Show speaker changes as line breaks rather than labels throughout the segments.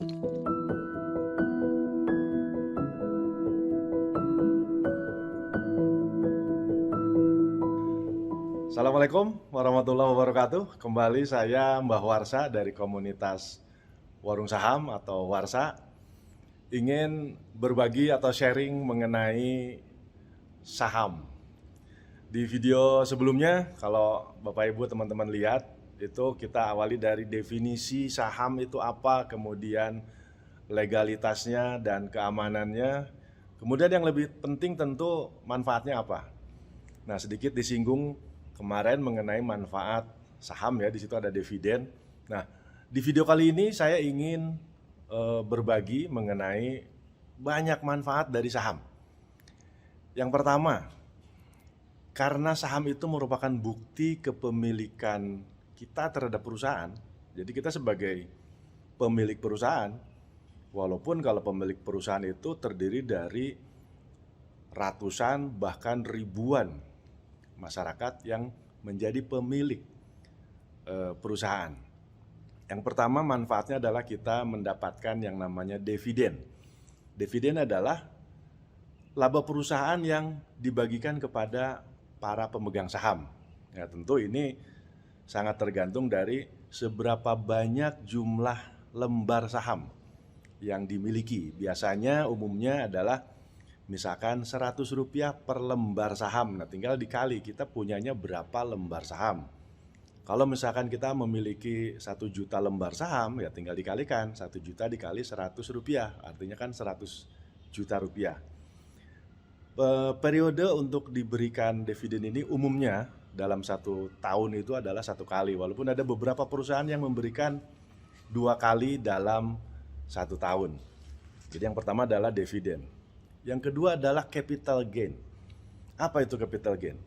Assalamualaikum warahmatullahi wabarakatuh. Kembali saya Mbah Warsa dari komunitas Warung Saham atau Warsa, ingin berbagi atau sharing mengenai saham. Di video sebelumnya, kalau Bapak Ibu teman-teman lihat, itu kita awali dari definisi saham itu apa, kemudian legalitasnya dan keamanannya, kemudian yang lebih penting tentu manfaatnya apa. Nah, sedikit disinggung kemarin mengenai manfaat saham ya, di situ ada dividen. Nah, di video kali ini saya ingin berbagi mengenai banyak manfaat dari saham. Yang pertama, karena saham itu merupakan bukti kepemilikan kita terhadap perusahaan. Jadi kita sebagai pemilik perusahaan, walaupun kalau pemilik perusahaan itu terdiri dari ratusan bahkan ribuan masyarakat yang menjadi pemilik perusahaan. Yang pertama, manfaatnya adalah kita mendapatkan yang namanya dividen. Dividen adalah laba perusahaan yang dibagikan kepada para pemegang saham. Ya, tentu ini sangat tergantung dari seberapa banyak jumlah lembar saham yang dimiliki. Biasanya umumnya adalah misalkan Rp100 per lembar saham. Nah, tinggal dikali kita punyanya berapa lembar saham. Kalau misalkan kita memiliki 1 juta lembar saham, ya tinggal dikalikan 1 juta dikali Rp100, artinya kan 100 juta rupiah. Periode untuk diberikan dividen ini umumnya dalam 1 tahun itu adalah 1 kali, walaupun ada beberapa perusahaan yang memberikan 2 kali dalam 1 tahun. Jadi yang pertama adalah dividen. Yang kedua adalah capital gain. Apa itu capital gain?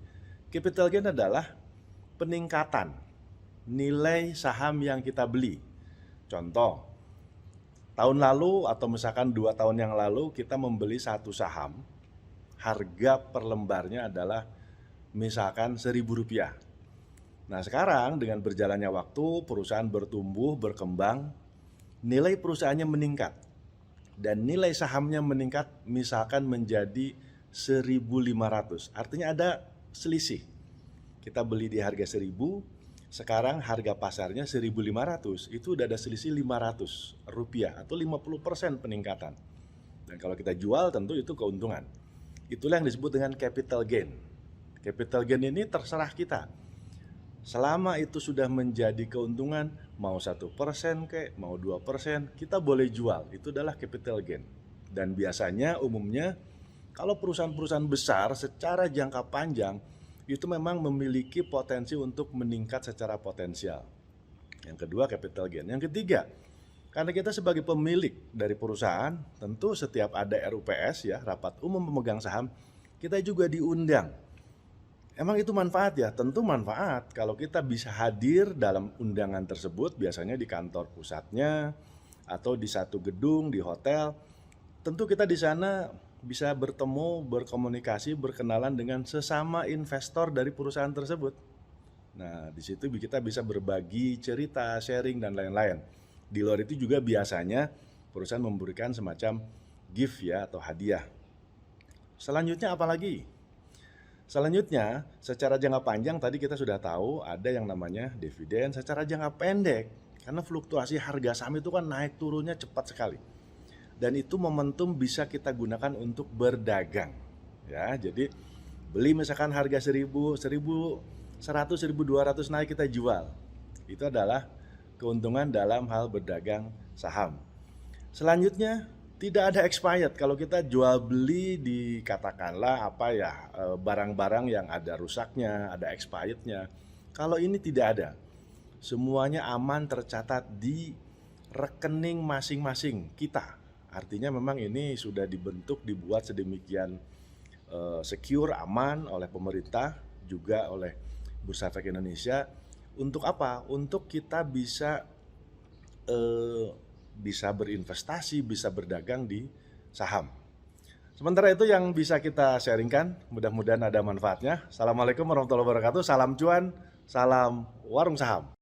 Capital gain adalah peningkatan nilai saham yang kita beli. Contoh, tahun lalu atau misalkan 2 tahun yang lalu kita membeli 1 saham, harga per lembarnya adalah misalkan Rp1.000. Nah, sekarang dengan berjalannya waktu, perusahaan bertumbuh, berkembang, nilai perusahaannya meningkat. Dan nilai sahamnya meningkat misalkan menjadi 1.500. Artinya ada selisih. Kita beli di harga 1.000, sekarang harga pasarnya 1.500. Itu udah ada selisih Rp500 atau 50% peningkatan. Dan kalau kita jual tentu itu keuntungan. Itulah yang disebut dengan capital gain. Capital gain ini terserah kita. Selama itu sudah menjadi keuntungan, mau 1% kek, mau 2%, kita boleh jual. Itu adalah capital gain. Dan biasanya umumnya kalau perusahaan-perusahaan besar secara jangka panjang itu memang memiliki potensi untuk meningkat secara potensial. Yang kedua, capital gain. Yang ketiga, karena kita sebagai pemilik dari perusahaan, tentu setiap ada RUPS ya, rapat umum pemegang saham, kita juga diundang. Emang itu manfaat ya? Tentu manfaat. Kalau kita bisa hadir dalam undangan tersebut, biasanya di kantor pusatnya atau di satu gedung, di hotel, tentu kita di sana bisa bertemu, berkomunikasi, berkenalan dengan sesama investor dari perusahaan tersebut. Nah, di situ kita bisa berbagi cerita, sharing, dan lain-lain. Di luar itu juga biasanya perusahaan memberikan semacam gift ya atau hadiah. Selanjutnya apa lagi? Selanjutnya, secara jangka panjang tadi kita sudah tahu ada yang namanya dividen. Secara jangka pendek, karena fluktuasi harga saham itu kan naik turunnya cepat sekali. Dan itu momentum bisa kita gunakan untuk berdagang. Ya, jadi beli misalkan harga 1.000, 1.100, 1.200 naik kita jual. Itu adalah keuntungan dalam hal berdagang saham. Selanjutnya, tidak ada expired. Kalau kita jual beli di katakanlah apa ya, barang-barang yang ada rusaknya, ada expirednya. Kalau ini tidak ada. Semuanya aman tercatat di rekening masing-masing kita. Artinya memang ini sudah dibuat sedemikian secure, aman oleh pemerintah, juga oleh Bursa Efek Indonesia. Untuk apa? Untuk kita bisa berinvestasi, bisa berdagang di saham. Sementara itu yang bisa kita sharingkan, mudah-mudahan ada manfaatnya. Assalamualaikum warahmatullahi wabarakatuh, salam cuan, salam warung saham.